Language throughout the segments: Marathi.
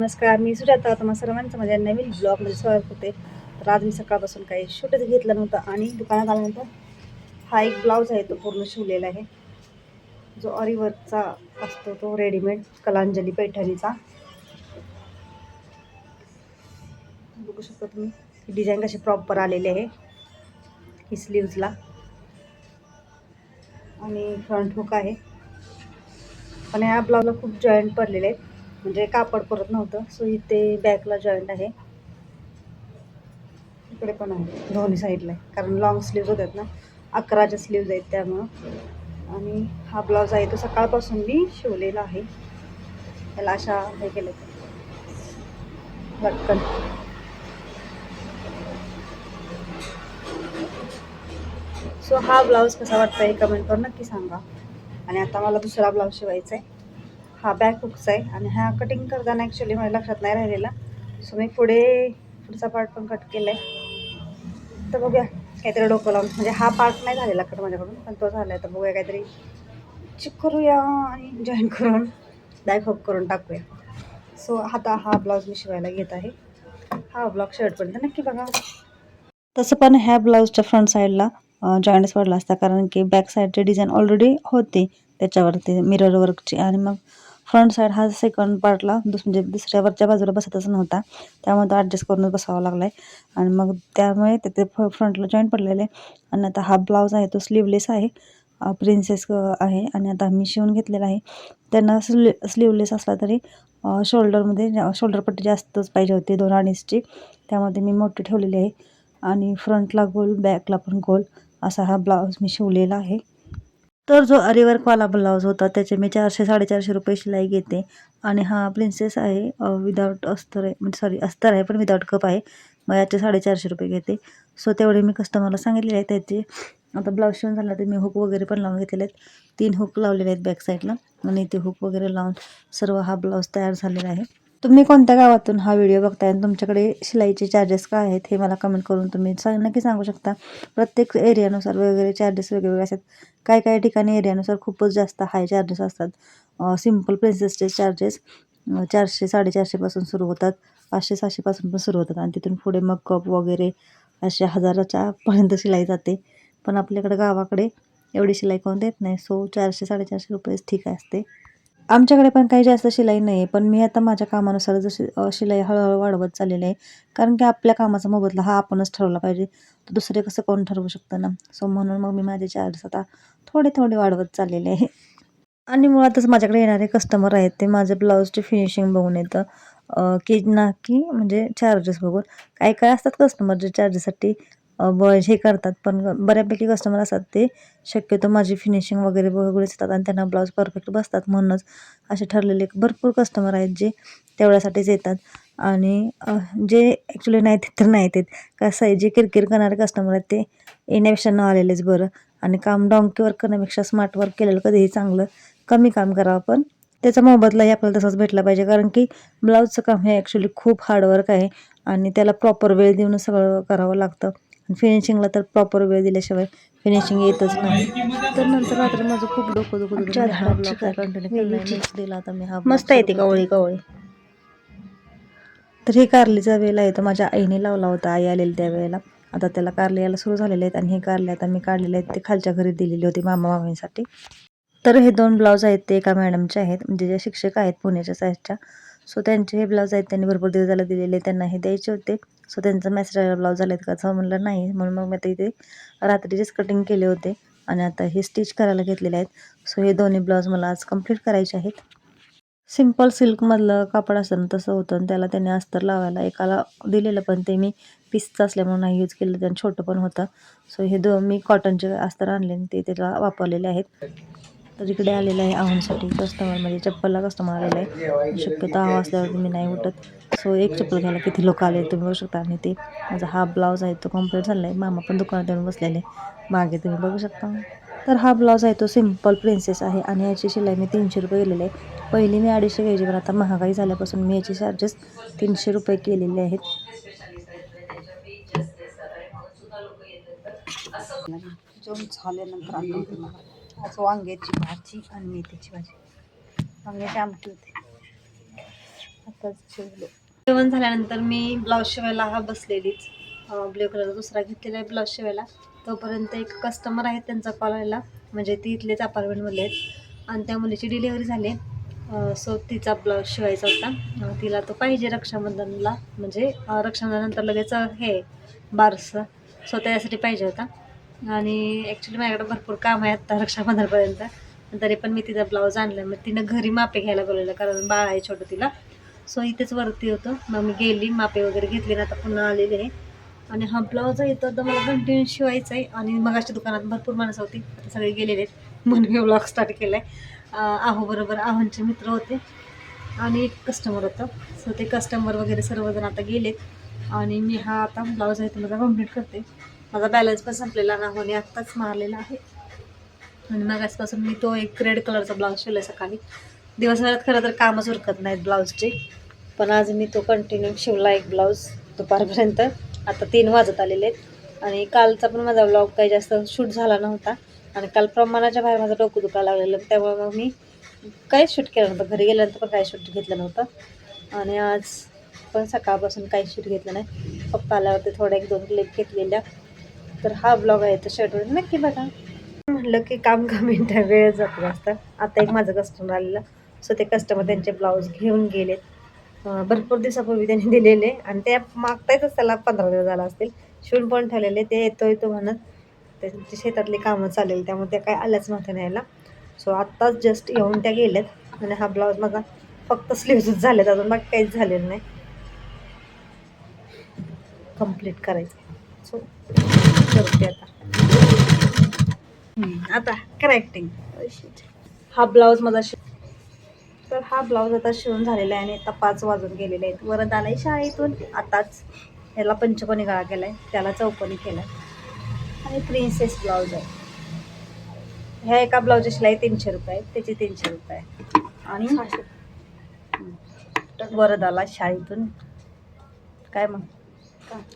नमस्कार, मी सुजाता. तुम्हा सर्वांचं माझ्या नवीन ब्लॉगमध्ये स्वागत होते. तर आज मी सकाळपासून काही शूटच घेतलं नव्हतं आणि दुकानात आल्यानंतर हा एक ब्लाऊज आहे तो पूर्ण शिवलेला आहे, जो अरीवर्कचा असतो, तो रेडीमेड कलांजली पैठणीचा. बघू शकता तुम्ही, ही डिझाईन कशी प्रॉपर आलेली आहे ही स्लीव्जला, आणि फ्रंट हुक आहे. पण ह्या ब्लाऊजला खूप जॉईंट पडलेले आहेत, म्हणजे कापड परत नव्हतं. सो इथे बॅकला जॉईंट आहे, इकडे पण आहे, दोन्ही साईडला आहे, कारण लॉंग स्लीव्ज होतात ना, 11च्या स्लीव्ज आहेत त्यामुळं. आणि हा ब्लाऊज आहे तो सकाळपासून मी शिवलेला आहे. त्याला अशा हे केलं लटकन. सो हा ब्लाऊज कसा वाटतं हे कमेंट करून नक्की सांगा. आणि आता मला दुसरा ब्लाऊज शिवायचा आहे. हा बॅक हुकचा आहे आणि हा कटिंग करताना ॲक्च्युली माझ्या लक्षात नाही राहिलेला. सो मी पुढचा पार्ट पण कट केला आहे. तर बघूया काहीतरी डोकं लावून, म्हणजे हा पार्ट नाही झालेला कट माझ्याकडून, पण तो झाला आहे. तर बघूया काहीतरी चिक करूया आणि जॉईन करून बॅक हुक करून टाकूया. सो आता हा ब्लाऊज मी शिवायला घेत आहे. हा ब्लाऊज शेवटपर्यंत नक्की बघा. तसं पण ह्या ब्लाऊजच्या फ्रंट साईडला जॉईंट्स पडला असता, कारण की बॅक साईडची डिझाईन ऑलरेडी होती त्याच्यावरती मिरर वर्कची, आणि मग फ्रंट साईड हा सेकंड पार्टला म्हणजे दुसऱ्या वरच्या बाजूला बसतच नव्हता, त्यामुळे तो ॲडजस्ट करूनच बसावा लागला आहे. आणि मग त्यामुळे तिथे फ्रंटला जॉईंट पडलेले. आणि आता हा ब्लाऊज आहे तो स्लीवलेस आहे, प्रिन्सेस आहे. आणि आता मी शिवून घेतलेला आहे. त्यांना स्लीवलेस असला तरी शोल्डरमध्ये शोल्डर पट्टी जास्तच पाहिजे होती, 2.5ची, त्यामध्ये मी मोठी ठेवलेली आहे. आणि फ्रंटला गोल, बॅकला पण गोल असा हा ब्लाऊज मी शिवलेला आहे. तर जो अरीवर्कवाला ब्लाऊज होता त्याचे मी 400-450 रुपये शिलाई घेते. आणि हा प्रिन्सेस आहे, विदाऊट अस्तर आहे, म्हणजे सॉरी अस्तर आहे पण विदाऊट कप आहे. मग याचे 450 रुपये घेते. सो तेवढे मी कस्टमरला सांगितलेले आहे. त्याचे आता ब्लाऊज शिवून झाला तर मी हुक वगैरे पण लावून घेतलेले आहेत. 3 हुक लावलेले आहेत बॅक साईडला, आणि ते हुक वगैरे लावून सर्व हा ब्लाऊज तयार झालेला आहे. तुम्ही कोणत्या गावातून हा व्हिडिओ बघताय आणि तुमच्याकडे शिलाईचे चार्जेस काय आहेत हे मला कमेंट करून तुम्ही नक्की सांगू शकता. प्रत्येक एरियानुसार वेगवेगळे चार्जेस वेगवेगळे असतात. काही ठिकाणी एरियानुसार खूपच जास्त हाय चार्जेस असतात. सिम्पल प्रिन्सेसचे चार्जेस 400-450 सुरू होतात, 500-600 पण सुरू होतात, आणि तिथून पुढे मग कप वगैरे अशा 1000च्या पर्यंत शिलाई जाते. पण आपल्याकडे गावाकडे एवढी शिलाई कोण देत नाही. सो 400-450 रुपयेच ठीक असते. आमच्याकडे पण काही जास्त शिलाई नाही आहे, पण मी आता माझ्या कामानुसार जशी शिलाई हळूहळू वाढवत चाललेली आहे. कारण की आपल्या कामाचा मोबदला हा आपणच ठरवला पाहिजे, तर दुसरे कसं कोण ठरवू शकतं ना. सो म्हणून मग मी माझे चार्जेस आता थोडे वाढवत चाललेले आहे. आणि मुळातच माझ्याकडे येणारे कस्टमर आहेत ते माझ्या ब्लाऊजची फिनिशिंग बघून येतं, की म्हणजे चार्जेस बघून. काही असतात कस्टमर जे चार्जेससाठी हे करतात, पण बऱ्यापैकी कस्टमर असतात ते शक्यतो माझी फिनिशिंग वगैरे बघून येतात आणि त्यांना ब्लाऊज परफेक्ट बसतात. म्हणूनच असे ठरलेले भरपूर कस्टमर आहेत जे तेवढ्यासाठीच येतात. आणि जे ॲक्च्युली नाही येत तर नाही येत. कसं आहे, जे किरकिर करणारे कस्टमर आहेत ते येण्यापेक्षा न आलेलेच बरं. आणि काम डॉंकी वर्क करण्यापेक्षा स्मार्ट वर्क केलेलं कधीही चांगलं. कमी काम करावं पण त्याचा मोबदलाही आपल्याला तसाच भेटला पाहिजे, कारण की ब्लाऊजचं काम हे ॲक्च्युली खूप हार्डवर्क आहे आणि त्याला प्रॉपर वेळ देऊनच सगळं करावं लागतं. फिनिशिंगला तर प्रॉपर वेळ दिल्याशिवाय फिनिशिंग येतच नाही. तर नंतर रात्री माझं खूप डोकं दुखत होतं, मी हा ब्लॉग काय कंटिन्यू केला नाही. नेक्स्ट डेला आता मी हा मस्त येते कवळी. तर हे कारलीचा वेल आहे, तर माझ्या आईने लावला होता, आई आलेली त्यावेळेला. आता त्याला कारले यायला सुरू झालेले आहेत, आणि हे कारले आता मी काढलेले आहेत, ते खालच्या घरी दिलेली होती मामांसाठी. तर हे 2 ब्लाऊज आहेत ते एका मॅडमचे आहेत, म्हणजे ज्या शिक्षक आहेत पुण्याच्या साईडच्या. सो त्यांचे हे ब्लाऊज आहेत, त्यांनी भरपूर दिवस झाले दिलेले, त्यांना हे द्यायचे होते. सो त्यांचा मेसेज आलेला ब्लाऊज झाले आहेत का, असं म्हणलं नाही, म्हणून मग मी आता इथे रात्रीचेच कटिंग केले होते आणि आता हे स्टिच करायला घेतलेले आहेत. सो हे दोन्ही ब्लाऊज मला आज कंप्लीट करायचे आहेत. सिम्पल सिल्कमधलं कापड असतं ना तसं होतं, आणि त्याला त्याने अस्तर लावायला एकाला दिलेलं, पण ते मी पीसचं असल्यामुळे नाही यूज केलं, त्यानं छोटं पण होतं. सो हे मी कॉटनचे अस्तर आणले आणि ते त्याला वापरलेले आहेत. तर इकडे आलेलं आहे आव्हानसाठी कस्टमर, म्हणजे चप्पलला कस्टमर आलेलं आहे. शक्यतो आव असल्यावरती मी नाही उठत. सो एक चप्पल घ्यायला किती लोक आले तुम्ही बघू शकता. आणि ते माझा हा ब्लाऊज आहे तो कंप्लीट झाला आहे. मामा पण दुकानात येऊन बसलेले मागे, तुम्ही बघू शकता. तर हा ब्लाऊज आहे तो सिम्पल प्रिन्सेस आहे, आणि याची शिलाई मी 300 रुपये गेलेली आहे. पहिली मी 250 घ्यायची, पण आता महागाई झाल्यापासून मी याचे चार्जेस 300 रुपये केलेले आहेत. जेवण झाल्यानंतर आणलं तुम्हाला आज वांग्याची भाजी आणि मेथीची भाजी. वांग्याची आमटी होते. आताच शिवलो. जेवण झाल्यानंतर मी ब्लाऊज शिवायला बसलेलीच. ब्ल्यू कलरचा दुसरा घेतलेला आहे ब्लाऊज शिवायला. तोपर्यंत एक कस्टमर आहे, त्यांचा कॉल आलेला. म्हणजे ती इथलेच अपार्टमेंटमधले आहेत आणि त्या मुलीची डिलिव्हरी झाली. सो तिचा ब्लाऊज शिवायचा होता. तिला तो पाहिजे रक्षाबंधनला, म्हणजे रक्षाबंधनानंतर लगेच हे बारसं. सो त्यासाठी पाहिजे होता आणि ॲक्च्युली माझ्याकडे भरपूर काम आहे आत्ता रक्षाबंधनपर्यंत. तरी पण मी तिचा ब्लाऊज आणला. मग तिनं घरी मापे घ्यायला बोलवलं, कारण बाळ आहे छोटं तिला. सो इथेच वरती होतं. मग मी गेली, मापे वगैरे घेतली ना, आता पुन्हा आलेले आहे. आणि हा ब्लाऊज आहे तर मला कंटिन्यू शिवायचा आहे. आणि मग अशा दुकानात भरपूर माणसं होती, आता सगळे गेलेले आहेत म्हणून मी ब्लॉग स्टार्ट केला आहे. बरोबर आहोंचे मित्र होते आणि एक कस्टमर होतं. सो ते कस्टमर वगैरे सर्वजण आता गेलेत आणि मी हा आता ब्लाऊज आहे तर माझा कम्प्लीट करते. माझा बॅलन्स पण संपलेला नाहोने आत्ताच मारलेला आहे. आणि मग आजपासून मी तो एक रेड कलरचा ब्लाऊज शिवला सकाळी. दिवसभरात खरं तर कामच उरकत नाहीत ब्लाऊजचे, पण आज मी तो कंटिन्यू शिवला एक ब्लाऊज दुपारपर्यंत. आता 3 वाजत आलेले आहेत. आणि कालचा पण माझा ब्लॉग काही जास्त शूट झाला नव्हता आणि काल प्रमाणाच्या बाहेर माझं डोकं दुखायला लागलेलं, त्यामुळे मग मी काहीच शूट केलं नव्हतं. घरी गेल्यानंतर पण काही शूट घेतलं नव्हतं आणि आज पण सकाळपासून काही शूट घेतलं नाही. पप्पा आल्यावरती थोड्या 1-2 क्लिप घेतलेल्या. तर हा ब्लॉग आहे तर शेवटवर नक्की बघा. म्हटलं की काम मिनटं वेळ जातो जास्त. आता एक माझं कस्टमर आलेलं, सो ते कस्टमर त्यांचे ब्लाऊज घेऊन गेलेत. भरपूर दिवसापूर्वी त्यांनी दिलेले आणि ते मागतायतच, त्याला 15 दिवस झाला असतील. शिवून पण ठेवलेले. ते येतो म्हणत त्यांची शेतातली कामं चालेल, त्यामुळे त्या काय आल्याच नव्हत्या न्यायला. सो आत्ताच जस्ट येऊन त्या गेल्यात आणि हा ब्लाऊज माझा फक्त स्लीव्हजच झालेत, अजून बाकी काहीच झालेलं नाही. कंप्लीट करायचं आहे. सो करते आता करेक्टिंग. हा ब्लाऊज माझा तर हा ब्लाऊज आता शिवून झालेला आहे आणि आता 5 वाजून गेलेले आहेत. वरद आलाय शाळेतून आताच. ह्याला पंचकोनी गळा केला आहे, त्याला चौकोनी केला आहे आणि प्रिन्सेस ब्लाऊज आहे. ह्या एका ब्लाऊजची शिलाई 300 रुपये आहे, त्याची 300 रुपये आहे. आणि वरद आला शाळेतून. काय मग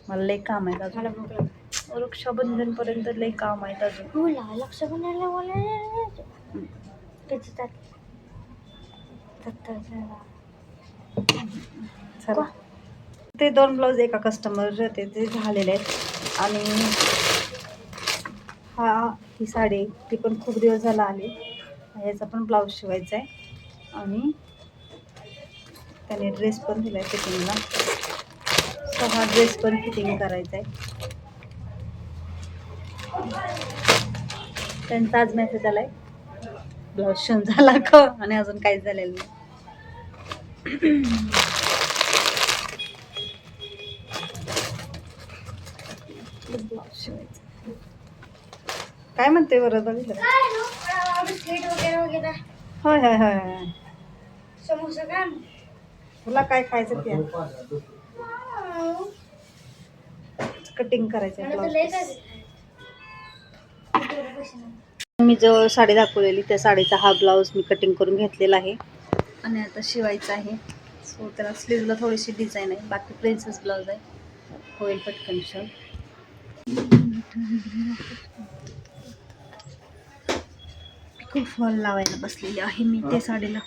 मला लई काम आहे अजून. रक्षाबंधनपर्यंत लई काम आहेत अजून. चला, ते 2 ब्लाऊज एका कस्टमर ते झालेले आहेत. आणि ही साडी ती पण खूप दिवस झाला आली. ह्याचा पण ब्लाऊज शिवायचा आहे आणि त्याने ड्रेस पण दिला आहे फिटिंगला. सो हा ड्रेस पण फिटिंग करायचा आहे. त्यांचा आज मेसेज आलाय ब्लाऊज शिवून झाला का, आणि अजून काहीच झालेलं नाही. ब्लाऊज शिवायचं. काय म्हणते बरं बघितलं? होय होय होय होय. तुला काय खायचं ते कटिंग करायचं ब्लाऊज. मी जो साडी दाखवलेली त्या साडीचा हा ब्लाऊज मी कटिंग करून घेतलेला आहे आणि आता शिवायचा आहे. सो त्याला स्लीवला थोडीशी डिझाईन आहे, बाकी प्रिन्सेस ब्लाऊज आहे, होईल पटकन शिवून. पिको फॉल लावायला बसलेली आहे मी त्या साडीला.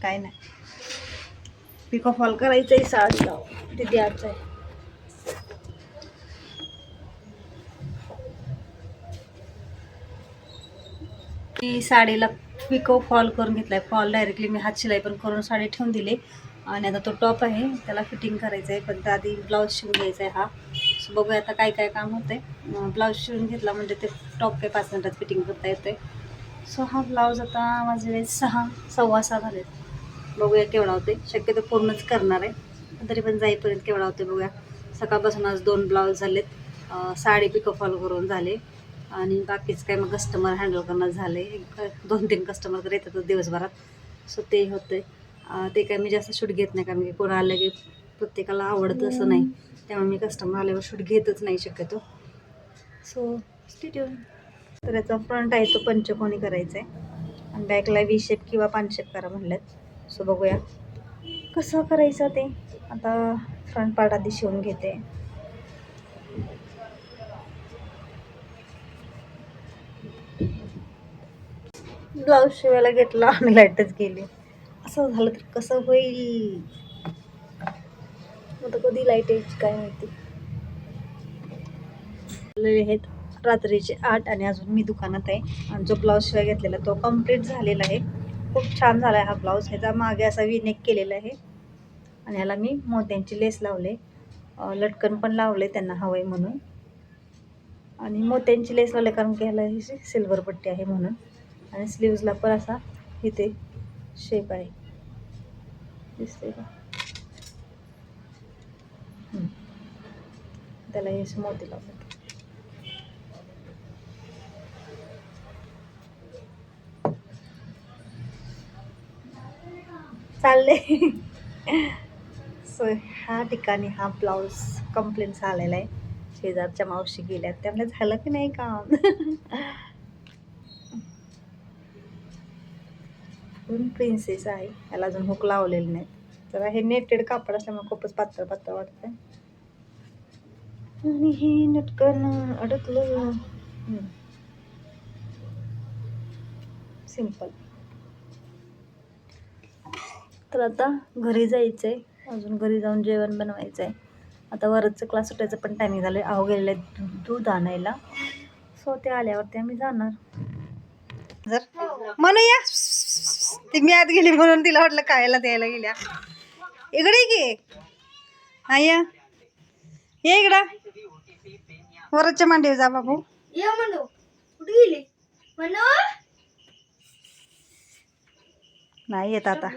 काय नाही, पिको फॉल करायचं आहे साडीला, ते द्यायचं आहे. मी साडीला पिको फॉल करून घेतलाय. फॉल डायरेक्टली मी हात शिलाई पण करून साडी ठेवून दिली आणि आता तो टॉप आहे त्याला फिटिंग करायचं आहे, पण आधी ब्लाऊज शिवून घ्यायचा आहे हा. सो बघूया आता काय काय काम होतं आहे. ब्लाऊज शिवून घेतला म्हणजे ते टॉप काही 5 मिनिटात फिटिंग करता येते. सो हा ब्लाऊज आता माझे 6-6:15 झाले. बघूया केवढा होते. शक्यतो पूर्णच करणार आहे, तरी पण जाईपर्यंत केवढा होते बघूया. सकाळपासून आज 2 ब्लाऊज झालेत, साडी पिको फॉल करून झाले आणि बाकीच काय मग कस्टमर हँडल करणं झाले. 2-3 कस्टमर तर येतातच दिवसभरात. सो ते होतं. ते काय मी जास्त शूट घेत नाही, कारण की कोण आलं की प्रत्येकाला आवडतं असं नाही, त्यामुळे मी कस्टमर आल्यावर शूट घेतच नाही शक्यतो. So stay tune. तर याचा फ्रंट आहे तो पंचकोनी करायचा आहे आणि बॅकला V शेप किंवा पान शेप करा म्हणल्यात. सो बघूया कसं करायचं ते. आता फ्रंट पार्ट आधी शिवून घेते. ब्लाऊज शिवायला घेतला आणि लाईटच गेली. असं झालं तर कसं होईल. आता कधी लाईट यायची काय माहिती. आहेत रात्रीचे 8 आणि अजून मी दुकानात आहे. आणि जो ब्लाऊज शिवाय घेतलेला तो कम्प्लीट झालेला आहे. खूप छान झाला आहे हा ब्लाऊज. ह्याचा मागे असा विनेक केलेला आहे आणि ह्याला मी मोत्यांची लेस लावले, लटकन पण लावले त्यांना हवंय म्हणून. आणि मोत्यांची लेस लावले कारण की ह्याला ही सिल्वर पट्टी आहे म्हणून. आणि स्लीव्जला पण असा इथे शेप आहे, दिसते का. त्याला हे मोती लावले. चालले. सो ह्या ठिकाणी हा ब्लाऊज कंप्लीट झालेला आहे. शेजारच्या मावशी गेल्यात, त्यामुळे झालं की नाही काम. प्रिन्सेस आहे, याला अजून हुक लावलेली नाही. तर हे नेटेड कापड असल्यामुळे खूपच पातळ पातळ वाटतंय. आणि हे नटकन अडकलं. सिंपल. तर आता घरी जायचंय, अजून घरी जाऊन जेवण बनवायचं आहे. आता वरचं क्लास सुटायचं पण टायमिंग झालं. आहो गेलेलं आहे दूध आणायला. सो ते आल्यावरती आम्ही जाणार. जर म्हणूया ती मी आत गेली म्हणून तिला वाटलं खायला द्यायला गेल्या. इकडे की आया ये इकडं. वरच्या मांडीवर जा बाबू. या म्हणू कुठे गेली म्हणू. नाही येत आता.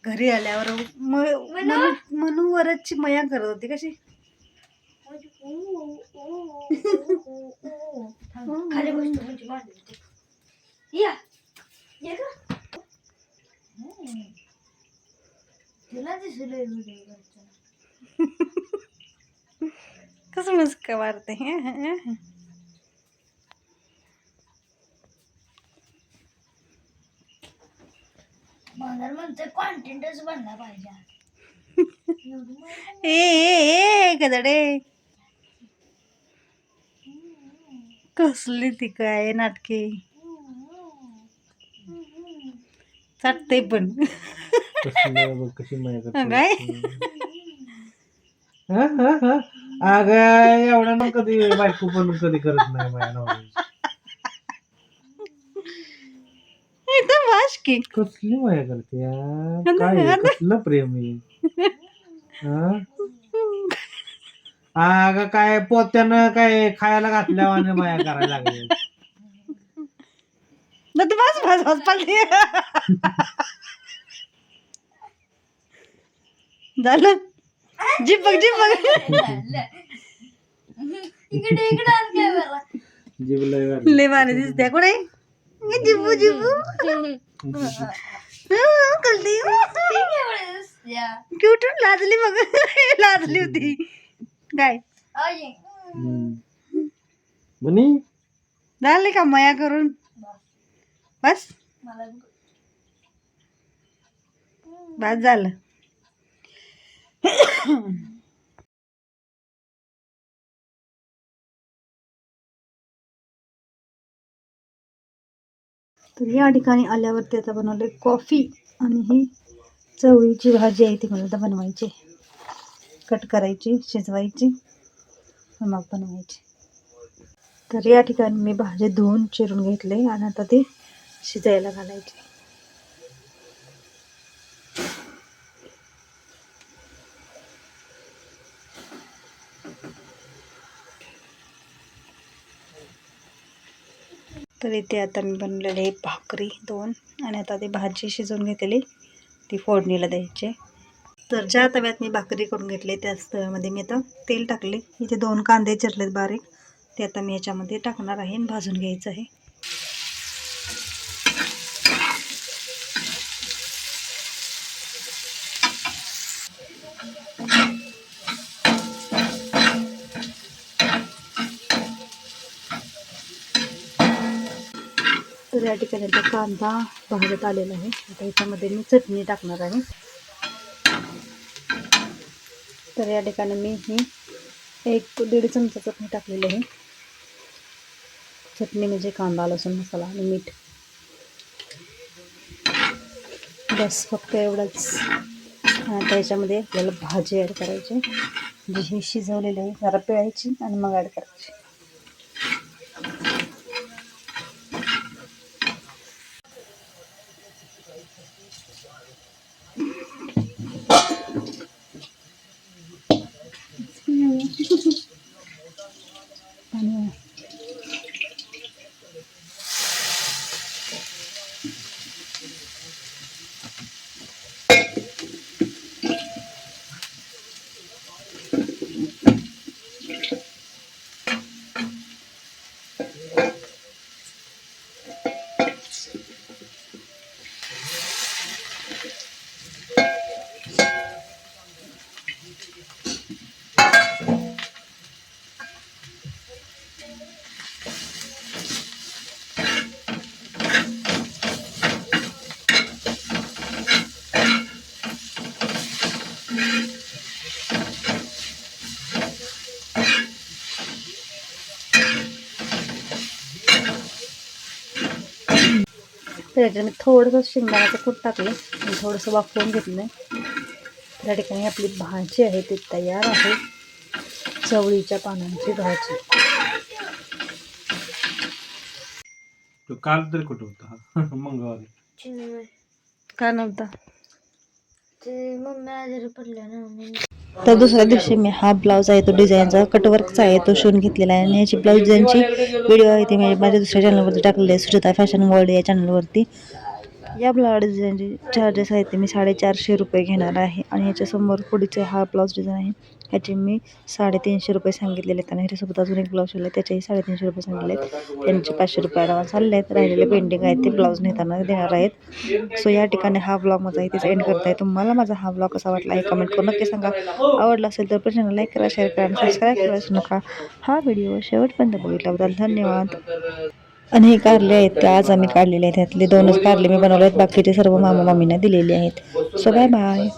घरी आल्यावर म्हणू वरची मया करत होती कशी. खाली बसतो म्हणजे मांडली. या ये का तुला दिसले कसं मस्का मारते. मला म्हणते कॉन्टेंटच बनला पाहिजे. ए गदडे कसली ती काय नाटके चाटते पण. कशी माया काय अग एवढा ना कधी बायको पण कधी करत नाही माया नवरा. एकदम वाश की कसली माया करते यार, काय कसलं प्रेम आहे. अग काय पोत्यानं काय खायला घातल्यावर आणि माया करायला लागले. ना तू बस बस बस पालती. झालं जीप बघ जीप बघ. इकडे इकडे आण कॅमेरा. जीव लय भारी दिसते कुठे जिबू जिबू. कळली क्यूट लाजली बघ. लाजली होती काय. बनी झाले का मया करून बस बस झालं. तर या ठिकाणी आल्यावरती आता बनवले कॉफी आणि ही चवळीची भाजी आहे ती मला आता बनवायची. कट करायची, शिजवायची, मग बनवायची. तर या ठिकाणी मी भाजी धुवून चिरून घेतले आणि आता ती शिजायला घालायची. तर इथे आता मी बनवलेले भाकरी 2 आणि आता ती भाजी शिजवून घेतलेली ती फोडणीला द्यायची. तर ज्या तव्यात मी भाकरी करून घेतले त्याच तव्यामध्ये मी आता तेल टाकले. इथे 2 कांदे चिरलेत बारीक, ते आता मी याच्यामध्ये टाकणार आहे आणि भाजून घ्यायचं आहे. तर या ठिकाणी आता कांदा भाजत आलेला आहे. आता याच्यामध्ये मी चटणी टाकणार आहे. तर या ठिकाणी मी ही 1-1.5 चमचा चटणी टाकलेली आहे. चटणी म्हणजे कांदा लसूण मसाला आणि मीठ. बस फक्त एवढंच. आता याच्यामध्ये आपल्याला भाजी ॲड करायची, जी ही शिजवलेली आहे जरा पिळायची आणि मग ॲड करायची. आणि त्याच्यात मी थोडंसं शेंगदाण्याचं कूट टाकलं आणि थोडंसं वाफवून घेतलं आहे. त्या ठिकाणी आपली भाजी आहे ती तयार आहे, चवळीच्या पानांची भाजी. तो काल तरी कुठं होता मंगळवारी का नव्हता? ते मम्मी आजारी पडल्या ना म्हणून. तर दुसऱ्या दिवशी मी हा ब्लाऊज आहे तो डिझाईनचा कटवर्कचा आहे तो शिवून घेतलेला आहे. आणि याची ब्लाऊज डिझाईनची व्हिडिओ आहे ती मी माझ्या दुसऱ्या चॅनलवरती टाकलेली आहे, सुजाता फॅशन वर्ल्ड या चॅनलवरती. या ब्लाऊज डिझाईनचे चार्जेस आहेत ते मी 450 रुपये घेणार आहे. आणि याच्यासमोर पुढचे हा ब्लाऊज डिझाईन आहे, ह्याचे मी 350 रुपये सांगितलेले आहेत. आणि ह्याच्यासोबत अजून एक ब्लाऊज शिवला आहे त्याचेही 350 रुपये सांगितले आहेत. त्यांचे 500 रुपये ॲडव्हान्स झालेले आहेत. राहिलेले पेंडिंग आहेत ते ब्लाऊज नेताना देणार आहेत. सो या ठिकाणी हा ब्लॉग माझा इथेच एंड करत आहे. तुम्हाला माझा हा ब्लॉग कसा वाटला हे कमेंट करून नक्की सांगा. आवडला असेल तर चॅनल लाईक करा, शेअर करा आणि सबस्क्राईब करा विसरू नका. हा व्हिडिओ शेवटपर्यंत बघितल्याबद्दल धन्यवाद. आणि हे कारले आहेत ते आज आम्ही काढलेले आहेत, त्यातले 2च कारले मी बनवले आहेत, बाकीचे सर्व मामा मामींना दिलेले आहेत. So bye bye.